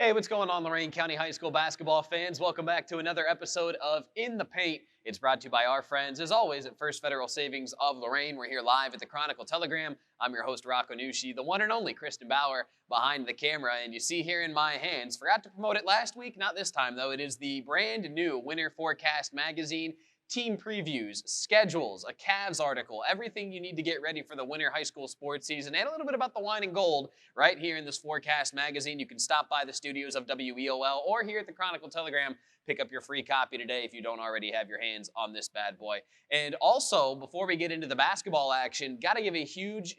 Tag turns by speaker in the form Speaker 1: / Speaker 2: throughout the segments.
Speaker 1: Hey, what's going on, Lorain County High School basketball fans? Welcome back to another episode of In the Paint. It's brought to you by our friends, as always, at First Federal Savings of Lorain. We're here live at the Chronicle Telegram. I'm your host, Rocco Nushi, the one and only Kristen Bauer behind the camera. And you see here in my hands, forgot to promote it last week, not this time though. It is the brand new Winter Forecast magazine. Team previews, schedules, a Cavs article, everything you need to get ready for the winter high school sports season, and a little bit about the wine and gold right here in this Forecast magazine. You can stop by the studios of WEOL or here at the Chronicle Telegram. Pick up your free copy today if you don't already have your hands on this bad boy. And also, before we get into the basketball action, got to give a huge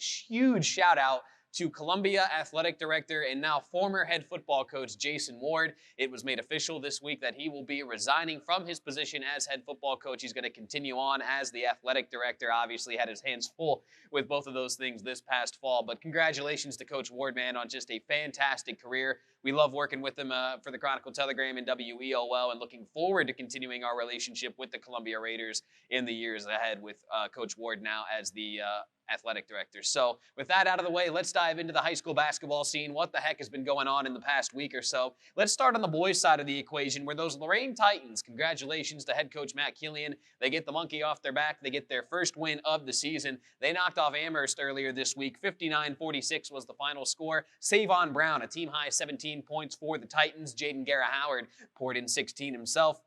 Speaker 1: shout out to Columbia Athletic Director and now former head football coach Jason Ward. It was made official this week that he will be resigning from his position as head football coach. He's going to continue on as the athletic director. Obviously had his hands full with both of those things this past fall. But congratulations to Coach Ward, man, on just a fantastic career. We love working with him for the Chronicle Telegram and WEOL, and looking forward to continuing our relationship with the Columbia Raiders in the years ahead with Coach Ward now as the athletic director. So with that out of the way, let's dive into the high school basketball scene. What the heck has been going on in the past week or so? Let's start on the boys' side of the equation, where those Lorain Titans, congratulations to head coach Matt Killian. They get the monkey off their back. They get their first win of the season. They knocked off Amherst earlier this week. 59-46 was the final score. Savon Brown, a team-high 17 points for the Titans. Jaden Guerra-Howard poured in 16 himself.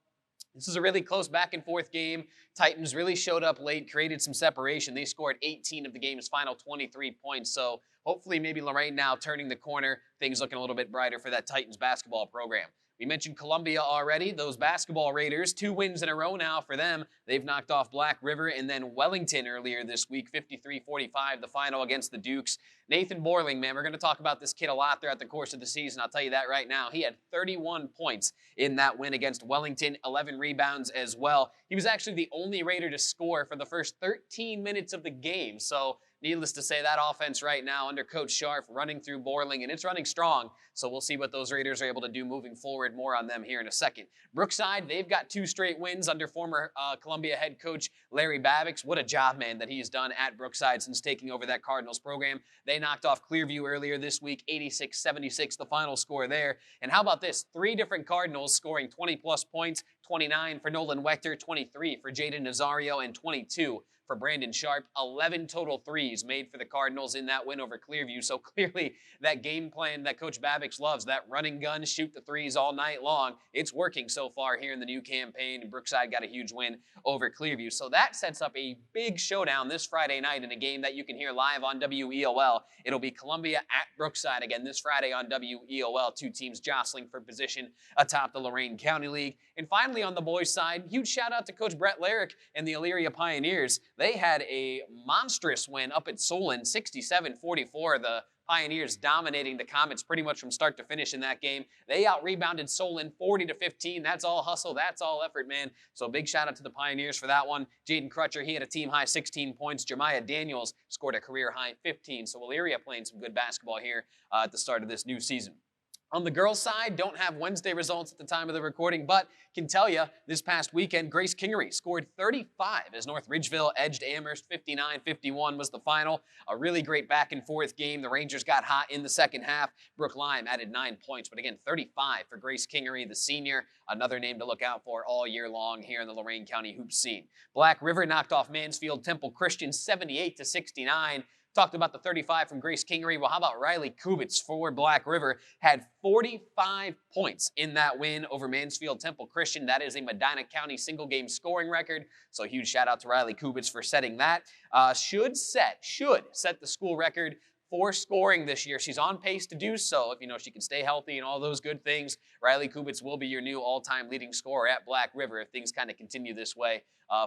Speaker 1: This is a really close back-and-forth game. Titans really showed up late, created some separation. They scored 18 of the game's final 23 points. So hopefully maybe Lorain now turning the corner, things looking a little bit brighter for that Titans basketball program. We mentioned Columbia already. Those basketball Raiders, 2 wins in a row now for them. They've knocked off Black River and then Wellington earlier this week, 53-45, the final against the Dukes. Nathan Borling, man, we're going to talk about this kid a lot throughout the course of the season. I'll tell you that right now. He had 31 points in that win against Wellington, 11 rebounds as well. He was actually the only Raider to score for the first 13 minutes of the game. So needless to say, that offense right now under Coach Scharf running through Borling, and it's running strong. So we'll see what those Raiders are able to do moving forward. More on them here in a second. Brookside, they've got 2 straight wins under former Columbia head coach Larry Babix. What a job, man, that he's done at Brookside since taking over that Cardinals program. They knocked off Clearview earlier this week, 86-76, the final score there. And how about this? 3 different Cardinals scoring 20-plus points, 29 for Nolan Wechter, 23 for Jaden Nazario, and 22 for Brandon Sharp. 11 total threes made for the Cardinals in that win over Clearview. So clearly that game plan that Coach Babix loves, that running gun, shoot the threes all night long, it's working so far here in the new campaign. And Brookside got a huge win over Clearview. So that sets up a big showdown this Friday night in a game that you can hear live on WEOL. It'll be Columbia at Brookside again this Friday on WEOL. 2 teams jostling for position atop the Lorain County League. And finally on the boys' side, huge shout out to Coach Brett Larrick and the Elyria Pioneers. They had a monstrous win up at Solon, 67-44. The Pioneers dominating the Comets pretty much from start to finish in that game. They out-rebounded Solon 40-15. That's all hustle. That's all effort, man. So big shout out to the Pioneers for that one. Jaden Crutcher, he had a team-high 16 points. Jeremiah Daniels scored a career-high 15. So Elyria playing some good basketball here at the start of this new season. On the girls' side, don't have Wednesday results at the time of the recording, but can tell you this past weekend, Grace Kingery scored 35 as North Ridgeville edged Amherst. 59-51 was the final. A really great back-and-forth game. The Rangers got hot in the second half. Brooke Lime added 9 points, but again, 35 for Grace Kingery, the senior. Another name to look out for all year long here in the Lorain County hoops scene. Black River knocked off Mansfield Temple Christian 78-69. Talked about the 35 from Grace Kingery. Well, how about Riley Kubitz for Black River? Had 45 points in that win over Mansfield Temple Christian. That is a Medina County single-game scoring record. So huge shout-out to Riley Kubitz for setting that. Should set the school record for scoring this year. She's on pace to do so if she can stay healthy and all those good things. Riley Kubitz will be your new all-time leading scorer at Black River if things kind of continue this way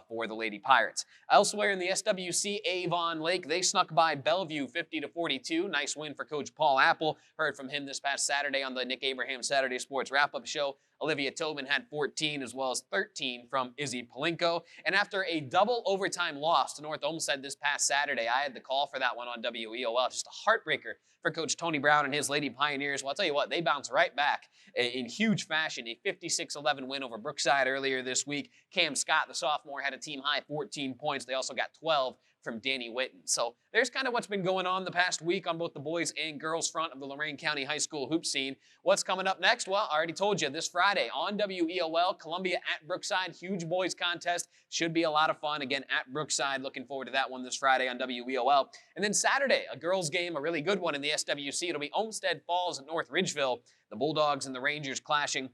Speaker 1: for the Lady Pirates. Elsewhere in the SWC, Avon Lake, they snuck by Bellevue 50-42. Nice win for Coach Paul Apple. Heard from him this past Saturday on the Nick Abraham Saturday Sports Wrap-Up Show. Olivia Tobin had 14 as well as 13 from Izzy Palinko. And after a double overtime loss to North Olmsted this past Saturday, I had the call for that one on WEOL. Just a heartbreaker for Coach Tony Brown and his Lady Pioneers. Well, I'll tell you what, they bounce right back in huge fashion. A 56-11 win over Brookside earlier this week. Cam Scott, the sophomore, had a team-high 14 points. They also got 12 from Danny Whitten. So there's kind of what's been going on the past week on both the boys and girls front of the Lorain County High School hoop scene. What's coming up next? Well, I already told you, this Friday on WEOL, Columbia at Brookside, huge boys contest. Should be a lot of fun. Again, at Brookside, looking forward to that one this Friday on WEOL. And then Saturday, a girls game, a really good one in the SWC. It'll be Olmsted Falls at North Ridgeville. The Bulldogs and the Rangers clashing.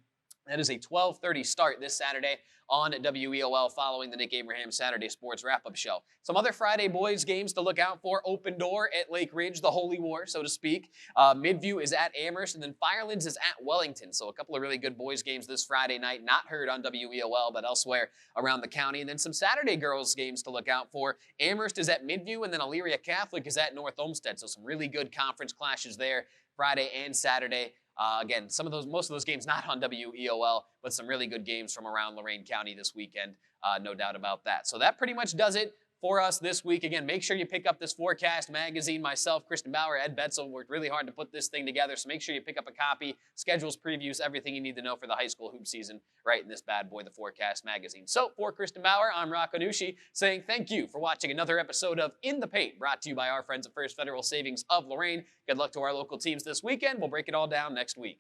Speaker 1: That is a 12:30 start this Saturday on WEOL following the Nick Abraham Saturday Sports Wrap-Up Show. Some other Friday boys games to look out for. Open Door at Lake Ridge, the Holy War, so to speak. Midview is at Amherst, and then Firelands is at Wellington. So a couple of really good boys games this Friday night, not heard on WEOL, but elsewhere around the county. And then some Saturday girls games to look out for. Amherst is at Midview, and then Elyria Catholic is at North Olmsted. So some really good conference clashes there Friday and Saturday. Again, most of those games not on WEOL, but some really good games from around Lorain County this weekend, no doubt about that. So that pretty much does it for us this week. Again, make sure you pick up this forecast magazine. Myself, Kristen Bauer, Ed Betzel worked really hard to put this thing together, so make sure you pick up a copy. Schedules, previews, everything you need to know for the high school hoop season right in this bad boy, the forecast magazine. So for Kristen Bauer, I'm Rocco Nucci saying thank you for watching another episode of In the Paint, brought to you by our friends at First Federal Savings of Lorain. Good luck to our local teams this weekend. We'll break it all down next week.